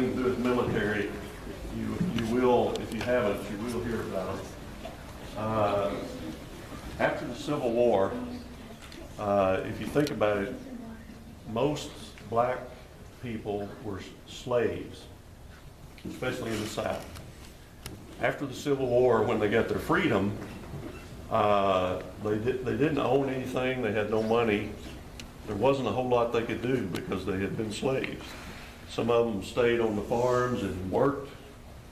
anything to do with the military, you will, if you haven't, you will hear about it. After the Civil War, if you think about it, most black people were slaves, especially in the South. After the Civil War, when they got their freedom, they didn't own anything, they had no money. There wasn't a whole lot they could do because they had been slaves. Some of them stayed on the farms and worked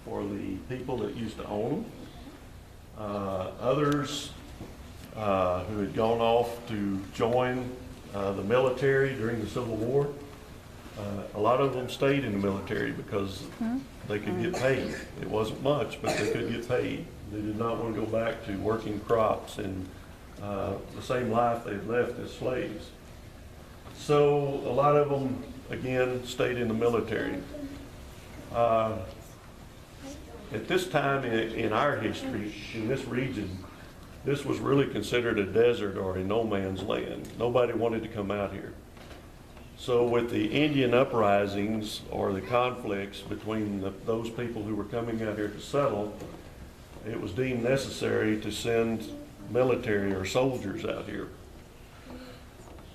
for the people that used to own them. Others who had gone off to join the military during the Civil War, a lot of them stayed in the military because they could get paid. It wasn't much, but they could get paid. They did not want to go back to working crops and the same life they'd left as slaves. So a lot of them, again, stayed in the military. At this time in our history, in this region, this was really considered a desert or a no man's land. Nobody wanted to come out here. So with the Indian uprisings or the conflicts between those people who were coming out here to settle, it was deemed necessary to send military or soldiers out here.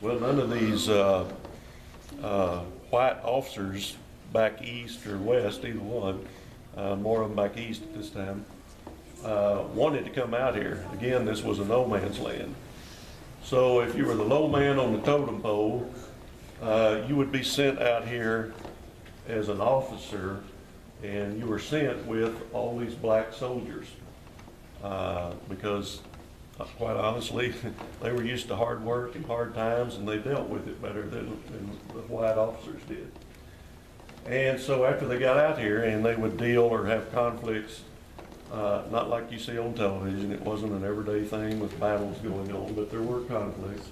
Well, none of these white officers back east or west, either one, more of them back east at this time, wanted to come out here. Again, this was a no man's land. So if you were the low man on the totem pole, you would be sent out here as an officer, and you were sent with all these black soldiers because quite honestly, they were used to hard work and hard times, and they dealt with it better than the white officers did. And so after they got out here and they would deal or have conflicts, not like you see on television, it wasn't an everyday thing with battles going on, but there were conflicts.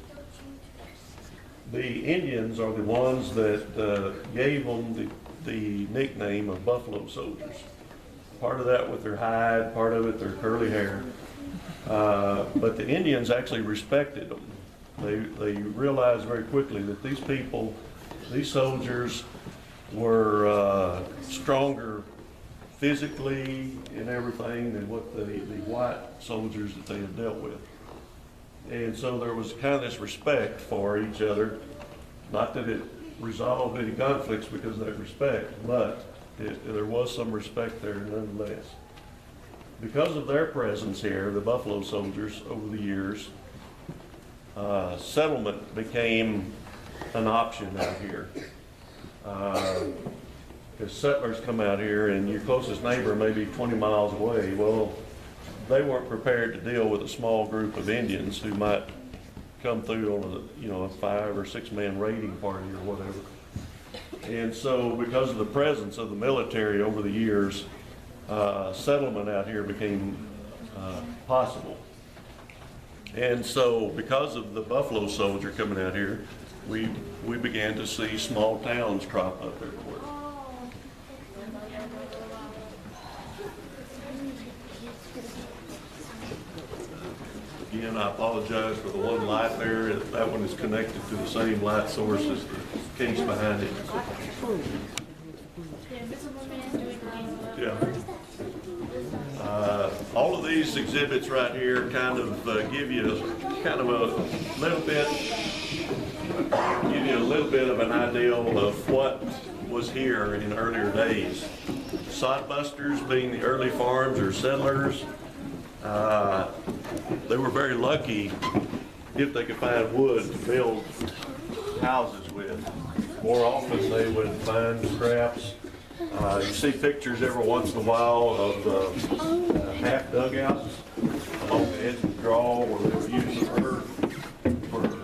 The Indians are the ones that gave them the nickname of Buffalo Soldiers. Part of that with their hide, part of it their curly hair. But the Indians actually respected them. They realized very quickly that these people, these soldiers, were stronger physically and everything than what the white soldiers that they had dealt with. And so there was kind of this respect for each other. Not that it resolved any conflicts because of that respect, but there was some respect there nonetheless. Because of their presence here, the Buffalo Soldiers, over the years, settlement became an option out here. Because settlers come out here and your closest neighbor may be 20 miles away. Well, they weren't prepared to deal with a small group of Indians who might come through on a 5 or 6 man raiding party or whatever. And so because of the presence of the military over the years, settlement out here became possible. And so because of the Buffalo Soldier coming out here, we began to see small towns crop up everywhere. Again, I apologize for the one light there. That one is connected to the same light source as the case behind it. Yeah. All of these exhibits right here kind of give you a little bit of an idea of what was here in earlier days. Sodbusters being the early farms or settlers, they were very lucky if they could find wood to build houses with. More often they would find scraps. You see pictures every once in a while of half dugouts along the edge of the draw where they would use the earth for the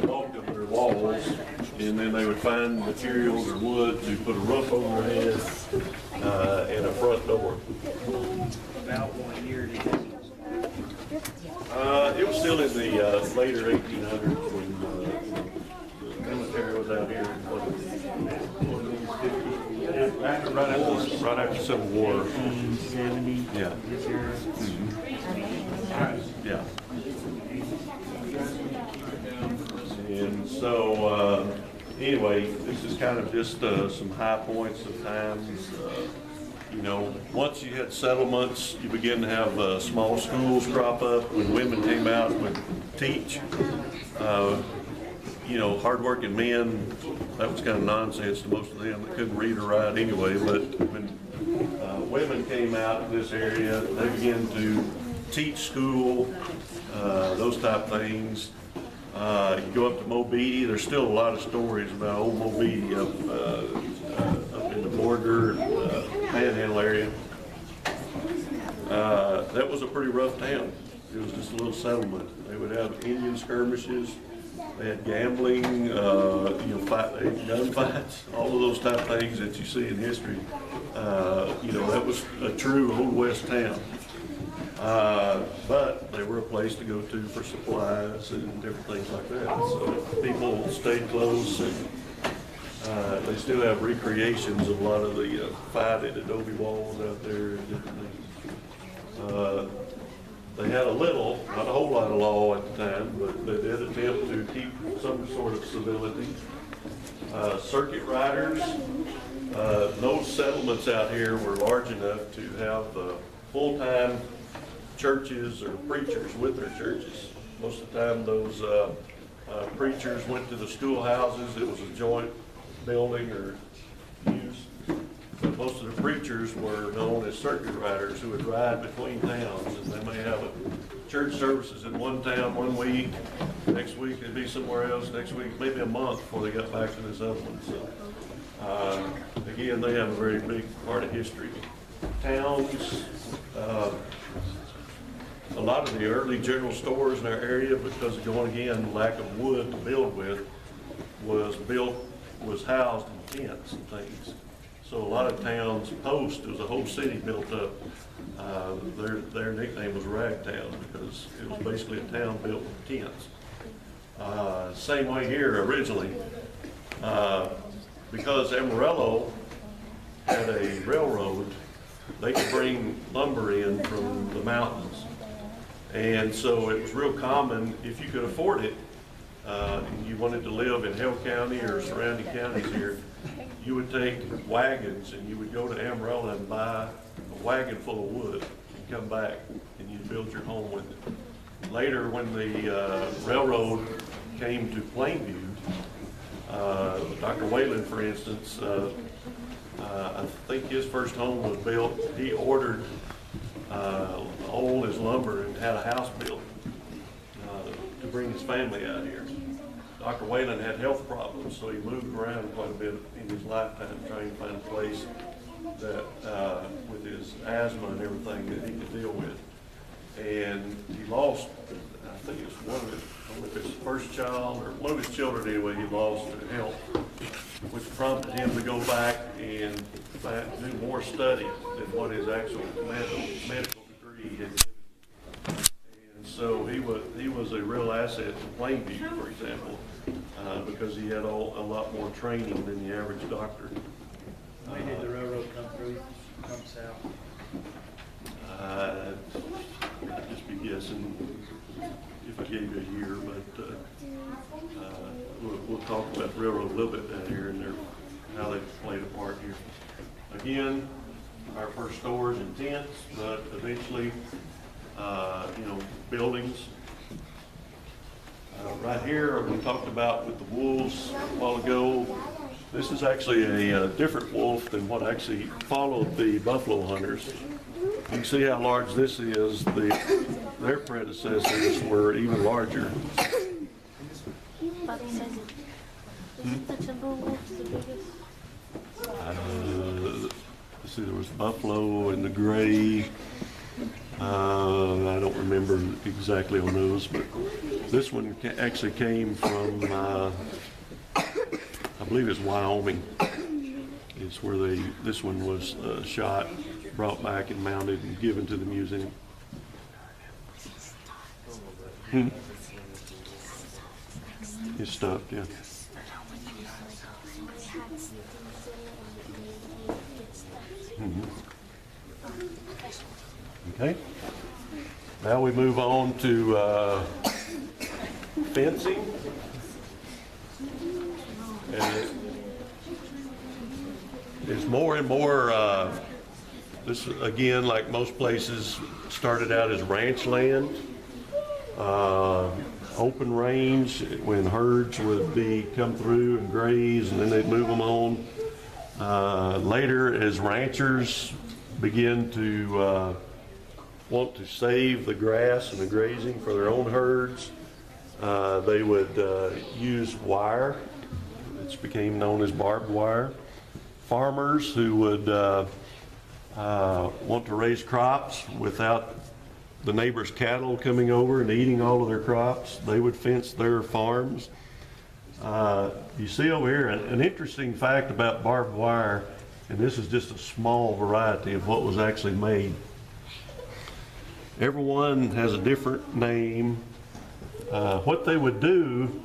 bulk of their walls, and then they would find materials or wood to put a roof over their head and a front door. About 1 year did you? It was still in the later 1800s when the military was out here. Right after the Civil War. 1870. Yeah. Yeah. And so anyway, this is kind of just some high points of times. You know, once you had settlements, you begin to have small schools crop up. When women came out and would teach, you know, hardworking men, that was kind of nonsense to most of them that couldn't read or write anyway. But when women came out in this area, they began to teach school, those type things. You go up to Mobeedy, there's still a lot of stories about old Mobeedy up in the border, Panhandle area. That was a pretty rough town. It was just a little settlement. They would have Indian skirmishes. They had gambling, you know, gunfights, all of those type of things that you see in history. You know, that was a true Old West town. But they were a place to go to for supplies and different things like that. So people stayed close, and they still have recreations of a lot of the fighted adobe walls out there and different things. They had a little, not a whole lot of law at the time, but they did attempt to keep some sort of civility. Circuit riders, no settlements out here were large enough to have full-time churches or preachers with their churches. Most of the time those preachers went to the schoolhouses. It was a joint building or use. But most of the preachers were known as circuit riders who would ride between towns, and they may have a church services in one town one week, next week they'd be somewhere else, next week maybe a month before they got back to this other one. So again, they have a very big part of history. Towns, a lot of the early general stores in our area, because of, going again, lack of wood to build with, was housed in tents and things. So a lot of towns post, there was a whole city built up. Their nickname was Ragtown because it was basically a town built with tents. Same way here originally, because Amarillo had a railroad, they could bring lumber in from the mountains. And so it was real common, if you could afford it, and you wanted to live in Hill County or surrounding counties here, you would take wagons and you would go to Amarillo and buy a wagon full of wood and come back and you'd build your home with it. Later, when the railroad came to Plainview, Dr. Whalen, for instance, I think his first home was built, he ordered all his lumber and had a house built to bring his family out here. Dr. Whalen had health problems, so he moved around quite a bit in his lifetime trying to find a place that, with his asthma and everything, that he could deal with. And he lost, I think it's one of his, I don't know if it's his first child or one of his children anyway, he lost to health, which prompted him to go back and do more study than what his actual medical degree had given. And so he was a real asset to Plainview, for example, because he had a lot more training than the average doctor. When did the railroad come through, come south? I'd just be guessing if I gave you a year, but we'll talk about the railroad a little bit down here and how they played a part here. Again, our first stores and tents, but eventually, you know, buildings. Right here, we talked about with the wolves a while ago. This is actually a different wolf than what actually followed the buffalo hunters. You can see how large this is. Their predecessors were even larger. Let's see, there was buffalo and the gray. I don't remember exactly on those, but this one actually came from, I believe it's Wyoming. It's where this one was shot, brought back and mounted and given to the museum. It's stuffed, yeah. Okay. Now we move on to fencing. And it's more and more, this, again, like most places, started out as ranch land, open range, when herds would come through and graze, and then they'd move them on. Later, as ranchers begin to want to save the grass and the grazing for their own herds, they would use wire, which became known as barbed wire. Farmers who would want to raise crops without the neighbors' cattle coming over and eating all of their crops, they would fence their farms. You see over here an interesting fact about barbed wire, and this is just a small variety of what was actually made. Everyone has a different name. What they would do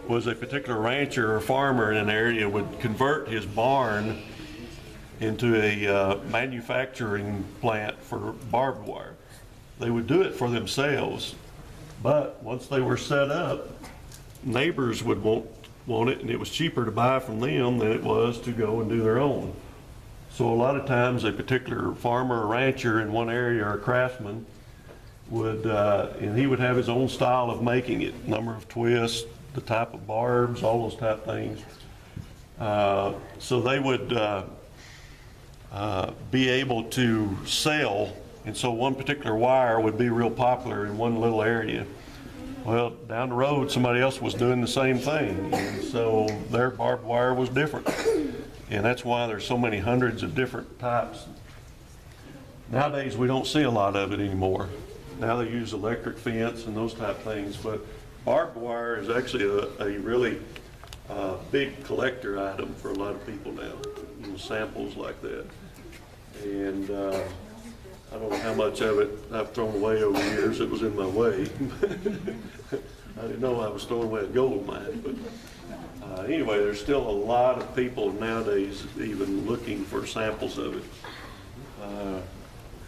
was a particular rancher or farmer in an area would convert his barn into a manufacturing plant for barbed wire. They would do it for themselves, but once they were set up, neighbors would want it, and it was cheaper to buy from them than it was to go and do their own. So a lot of times a particular farmer or rancher in one area or a craftsman would, and he would have his own style of making it, number of twists, the type of barbs, all those type things. So they would be able to sell, and so one particular wire would be real popular in one little area. Well, down the road, somebody else was doing the same thing, and so their barbed wire was different. And that's why there's so many hundreds of different types. Nowadays, we don't see a lot of it anymore. Now they use electric fence and those type things, but barbed wire is actually a really big collector item for a lot of people now, you know, samples like that. And I don't know how much of it I've thrown away over the years. It was in my way. I didn't know I was throwing away a gold mine, but anyway, there's still a lot of people nowadays even looking for samples of it.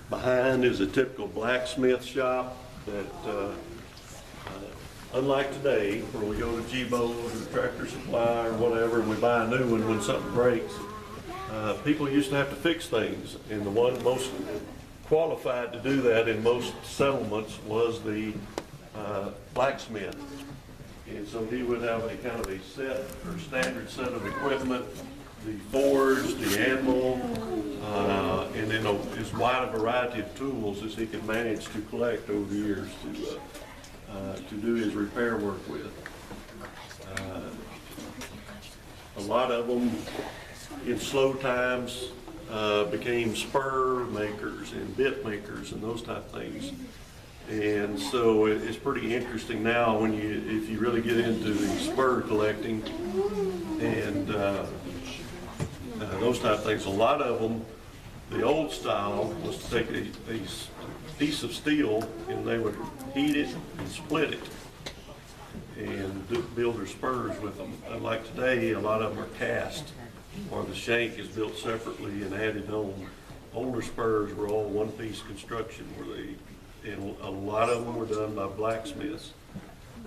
Behind is a typical blacksmith shop that, unlike today, where we go to G-Bo's or Tractor Supply or whatever, and we buy a new one when something breaks, people used to have to fix things, and the one most qualified to do that in most settlements was the blacksmith. And so he would have a kind of a set or standard set of equipment, the forge, the anvil, and then as wide a variety of tools as he could manage to collect over the years to do his repair work with. A lot of them in slow times became spur makers and bit makers and those type of things. And so it's pretty interesting now when if you really get into the spur collecting and those type of things. A lot of them, the old style was to take a piece of steel and they would heat it and split it and build their spurs with them. Unlike today, a lot of them are cast, or the shank is built separately and added on. Older spurs were all one-piece construction, and a lot of them were done by blacksmiths.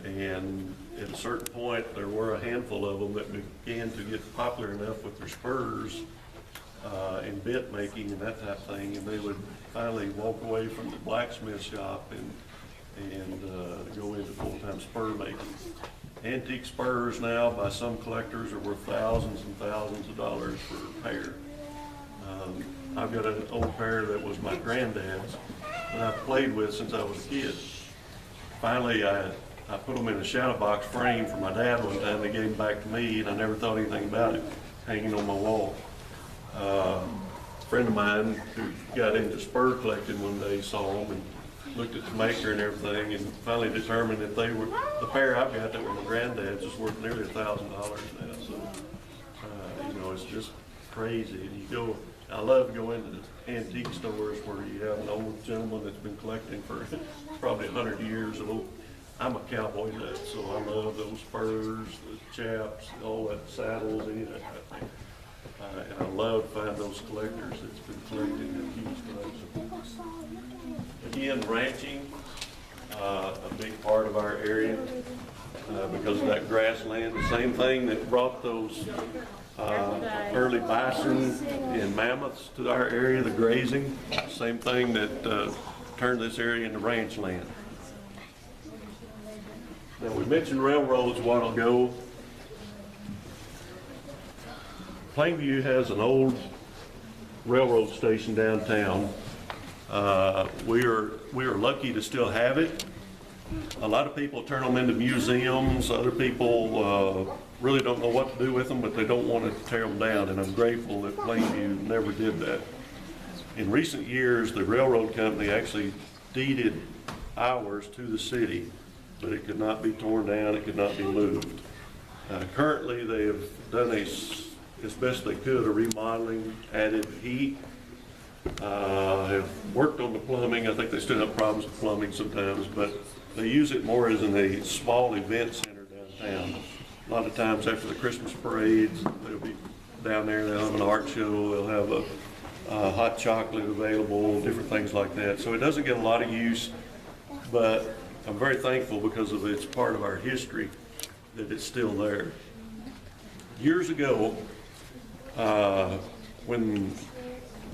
And at a certain point, there were a handful of them that began to get popular enough with their spurs and bit making and that type of thing, and they would finally walk away from the blacksmith shop and go into full-time spur making. Antique spurs now, by some collectors, are worth thousands and thousands of dollars for a pair. I've got an old pair that was my granddad's that I've played with since I was a kid. Finally, I put them in a shadow box frame for my dad one time. They gave them back to me, and I never thought anything about it, hanging on my wall. A friend of mine who got into spur collecting one day saw them and looked at the maker and everything, and finally determined that they were, the pair I've got that were my granddad's, is worth nearly $1,000 now. So, you know, it's just crazy. And you go, I love to go into the antique stores where you have an old gentleman that's been collecting for probably 100 years. I'm a cowboy nut, so I love those spurs, the chaps, all that, saddles, any of that kind of thing. And I love to find those collectors that's been collecting in huge collections. Again, ranching, a big part of our area. because of that grassland. The same thing that brought those early bison and mammoths to our area, the grazing. Same thing that turned this area into ranch land. Now, we mentioned railroads a while ago. Plainview has an old railroad station downtown. We are lucky to still have it. A lot of people turn them into museums. Other people really don't know what to do with them, but they don't want to tear them down, and I'm grateful that Plainview never did that. In recent years, the railroad company actually deeded ours to the city, but it could not be torn down, it could not be moved. Currently, they have done as best they could a remodeling, added heat, have worked on the plumbing. I think they still have problems with plumbing sometimes, but they use it more as a small event center downtown. A lot of times after the Christmas parades, they'll be down there, they'll have an art show, they'll have a hot chocolate available, different things like that. So it doesn't get a lot of use, but I'm very thankful because of it's part of our history that it's still there. Years ago, when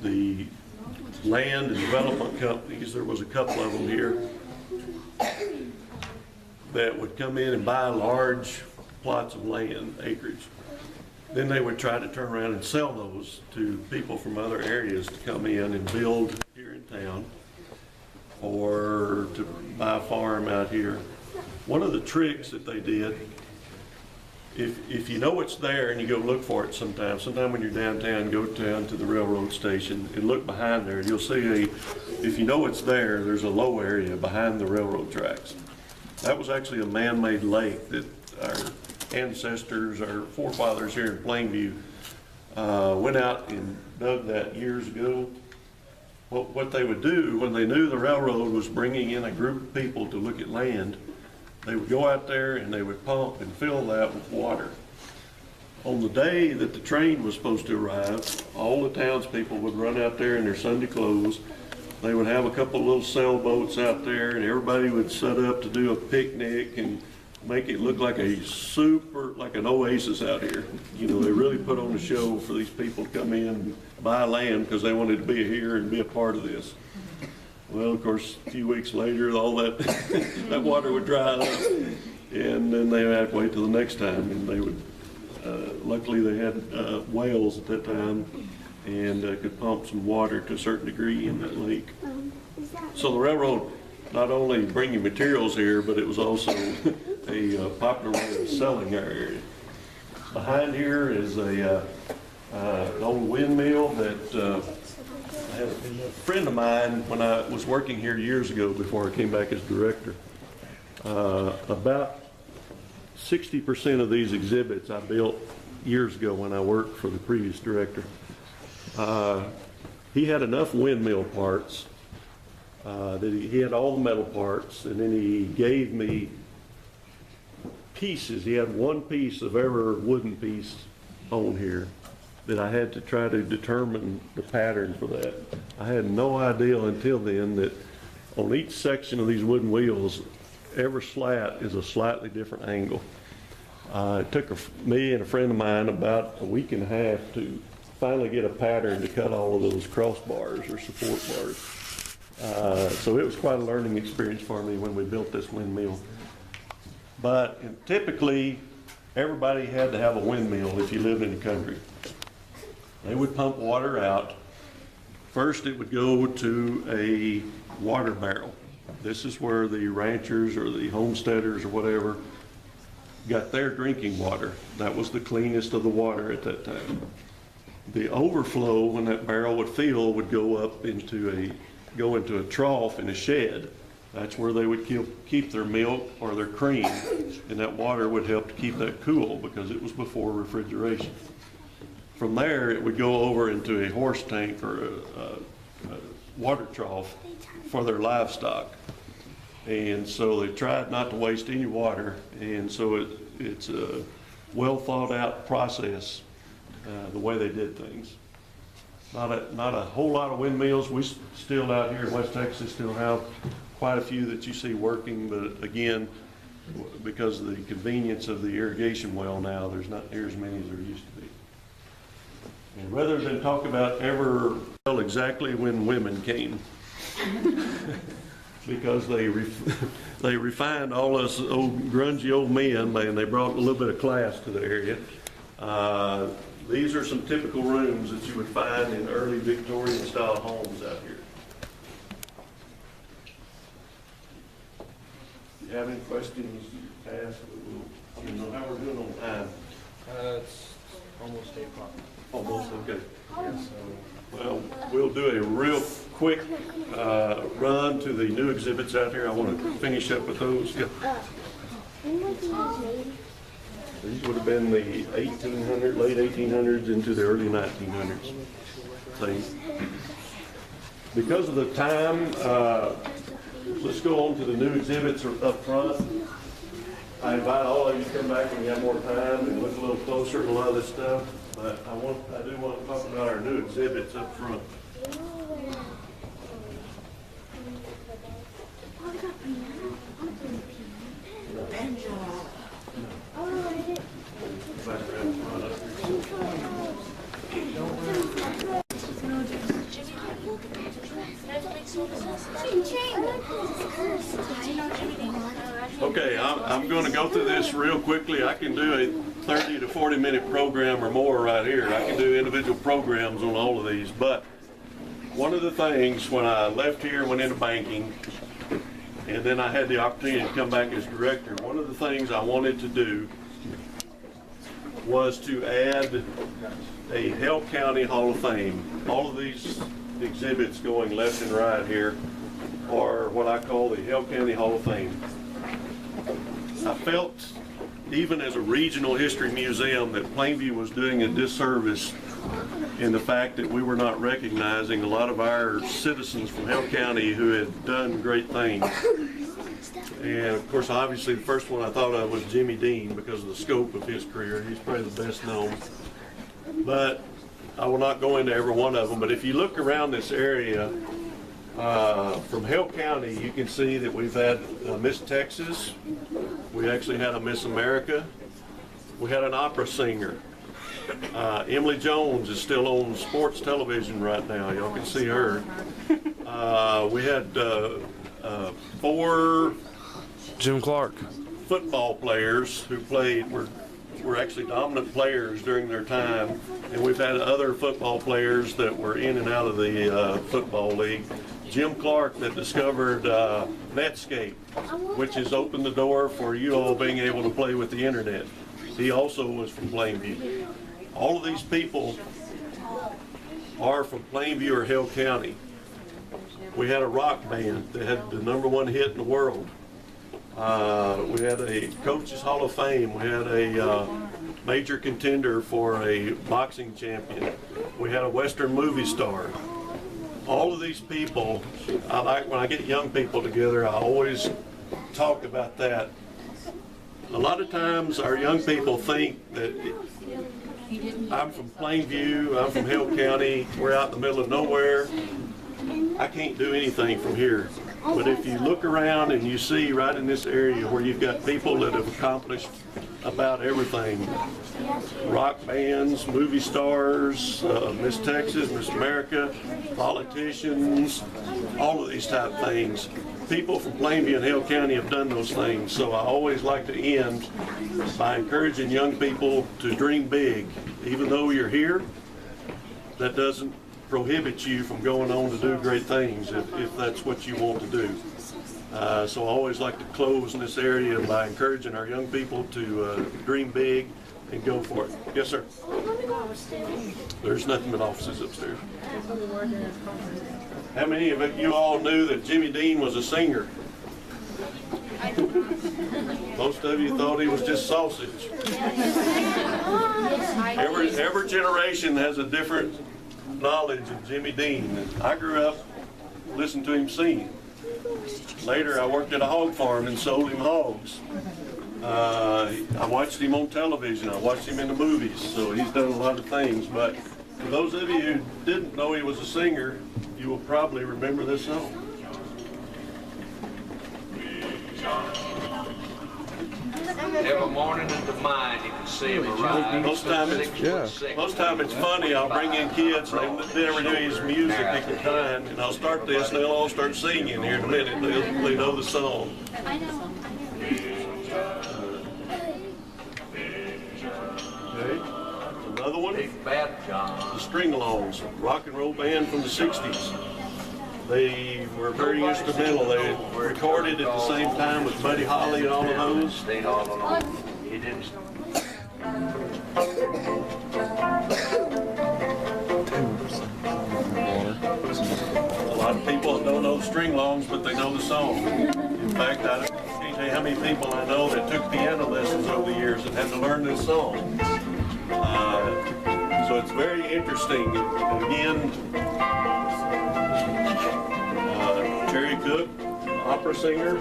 the land and development companies, there was a couple of them here, that would come in and buy large plots of land, acreage. Then they would try to turn around and sell those to people from other areas to come in and build here in town or to buy a farm out here. One of the tricks that they did, if you know it's there and you go look for it sometime when you're downtown, go down to the railroad station and look behind there, and you'll see if you know it's there, there's a low area behind the railroad tracks. That was actually a man-made lake that our ancestors, our forefathers here in Plainview, went out and dug that years ago. What they would do when they knew the railroad was bringing in a group of people to look at land, they would go out there and they would pump and fill that with water. On the day that the train was supposed to arrive, all the townspeople would run out there in their Sunday clothes. They would have a couple of little sailboats out there, and everybody would set up to do a picnic and make it look like like an oasis out here. You know, they really put on a show for these people to come in and buy land because they wanted to be here and be a part of this. Well, of course, a few weeks later, all that that water would dry up, and then they would have to wait till the next time. And they would, luckily, they had wells at that time, and could pump some water to a certain degree in that lake. So the railroad not only bringing materials here, but it was also a popular way of selling our area. Behind here is an old windmill that I had a friend of mine when I was working here years ago before I came back as director. About 60% of these exhibits I built years ago when I worked for the previous director. He had enough windmill parts that he had all the metal parts, and then he gave me pieces. He had one piece of every wooden piece on here that I had to try to determine the pattern for that. I had no idea until then that on each section of these wooden wheels, every slat is a slightly different angle. It took me and a friend of mine about a week and a half to finally get a pattern to cut all of those crossbars or support bars. So it was quite a learning experience for me when we built this windmill. But typically, everybody had to have a windmill if you lived in the country. They would pump water out. First, it would go to a water barrel. This is where the ranchers or the homesteaders or whatever got their drinking water. That was the cleanest of the water at that time. The overflow, when that barrel would fill, would go into a trough in a shed. That's where they would keep their milk or their cream, and that water would help to keep that cool because it was before refrigeration. From there, it would go over into a horse tank or a water trough for their livestock. And so they tried not to waste any water, and so it's a well thought out process, the way they did things. Not a whole lot of windmills. We still out here in West Texas still have quite a few that you see working, but again, because of the convenience of the irrigation well now, there's not near as many as there used to be. And rather than talk about ever tell exactly when women came, because they refined all us old grungy old men, and they brought a little bit of class to the area. These are some typical rooms that you would find in early Victorian style homes out here. If you have any questions, ask. We'll know how we're doing on time. It's almost 8 o'clock. Almost, okay. Yeah, so Well, we'll do a real quick run to the new exhibits out here. I want to finish up with those. Yeah. These would have been the 1800s, late 1800s into the early 1900s things. Because of the time, let's go on to the new exhibits up front. I invite all of you to come back when you have more time and look a little closer at a lot of this stuff. But I do want to talk about our new exhibits up front. Okay, I'm going to go through this real quickly. I can do a 30 to 40 minute program or more right here. I can do individual programs on all of these, but one of the things when I left here and went into banking, and then I had the opportunity to come back as director, one of the things I wanted to do was to add a Hale County Hall of Fame. All of these exhibits going left and right here are what I call the Hale County Hall of Fame. I felt, even as a regional history museum, that Plainview was doing a disservice in the fact that we were not recognizing a lot of our citizens from Hale County who had done great things. And of course, obviously, the first one I thought of was Jimmy Dean because of the scope of his career. He's probably the best known. But I will not go into every one of them. But if you look around this area, from Hale County, you can see that we've had Miss Texas. We actually had a Miss America. We had an opera singer. Emily Jones is still on sports television right now. Y'all can see her. We had 4 Jim Clark football players who were actually dominant players during their time, and we've had other football players that were in and out of the football league. Jim Clark that discovered Netscape, which has opened the door for you all being able to play with the internet. He also was from Plainview. All of these people are from Plainview or Hale County. We had a rock band that had the #1 hit in the world. We had a Coaches Hall of Fame. We had a major contender for a boxing champion. We had a Western movie star. All of these people, I like when I get young people together, I always talk about that. A lot of times our young people think that I'm from Plainview, I'm from Hale County, we're out in the middle of nowhere. I can't do anything from here. But if you look around and you see right in this area where you've got people that have accomplished about everything, rock bands, movie stars, Miss Texas, Miss America, politicians, all of these type of things. People from Plainview and Hale County have done those things. So I always like to end by encouraging young people to dream big. Even though you're here, that doesn't prohibit you from going on to do great things if that's what you want to do. So I always like to close in this area by encouraging our young people to dream big and go for it. Yes, sir? There's nothing but offices upstairs. How many of you all knew that Jimmy Dean was a singer? Most of you thought he was just sausage. Every generation has a different knowledge of Jimmy Dean. I grew up listening to him sing. Later I worked at a hog farm and sold him hogs. I watched him on television. I watched him in the movies. So he's done a lot of things. But for those of you who didn't know he was a singer, you will probably remember this song. morning into mine, you can see him arrive. Most time it's funny. I'll bring in kids, they never knew his music at the time, and I'll start this, and they'll all start singing here in a minute. They know the song. I know. Okay, another one. Big Bad John. The String-Alongs, rock and roll band from the 60s. They were very instrumental. They recorded at the same time with Buddy Holly and all of those. Stayed all alone. He didn't. A lot of people don't know the String-Alongs, but they know the song. In fact, I can't tell you how many people I know that took piano lessons over the years and had to learn this song. So it's very interesting. Again, Terry Cook, opera singer.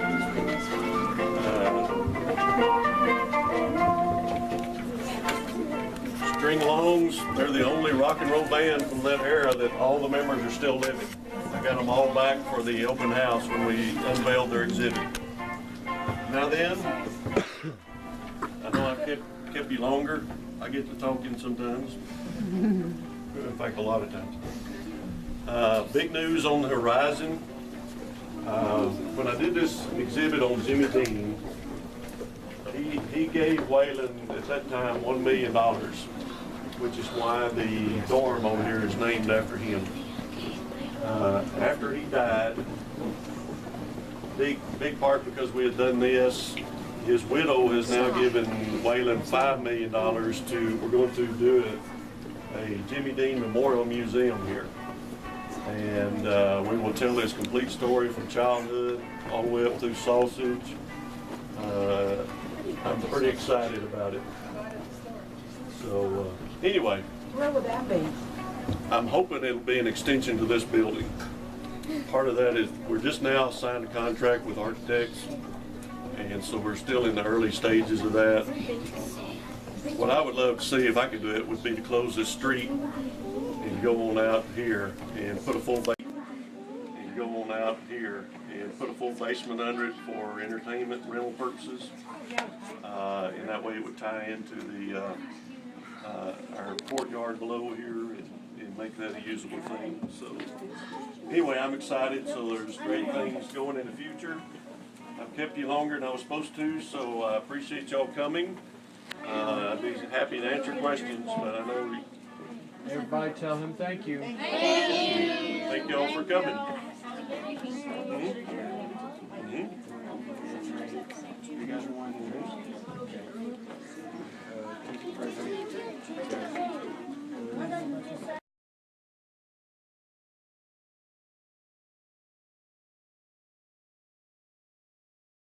String-Alongs, they're the only rock and roll band from that era that all the members are still living. I got them all back for the open house when we unveiled their exhibit. Now then, I know I've kept you longer. I get to talking sometimes. In fact, a lot of times. Big news on the horizon. When I did this exhibit on Jimmy Dean, he gave Waylon at that time $1 million, which is why the dorm on here is named after him. After he died, big part because we had done this, his widow has now given Waylon $5 million we're going to do a Jimmy Dean Memorial Museum here. And we will tell his complete story from childhood all the way up through sausage. I'm pretty excited about it. So anyway. Where would that be? I'm hoping it'll be an extension to this building. Part of that is we're just now signed a contract with architects, and so we're still in the early stages of that. What I would love to see, if I could do it, would be to close this street and go on out here and put a full basement under it for entertainment rental purposes. And that way it would tie into the our courtyard below here and make that a usable thing. So anyway, I'm excited. So there's great things going in the future. I've kept you longer than I was supposed to, so I appreciate y'all coming. I'd be happy to answer questions, but I know Everybody tell him thank you. thank y'all for coming.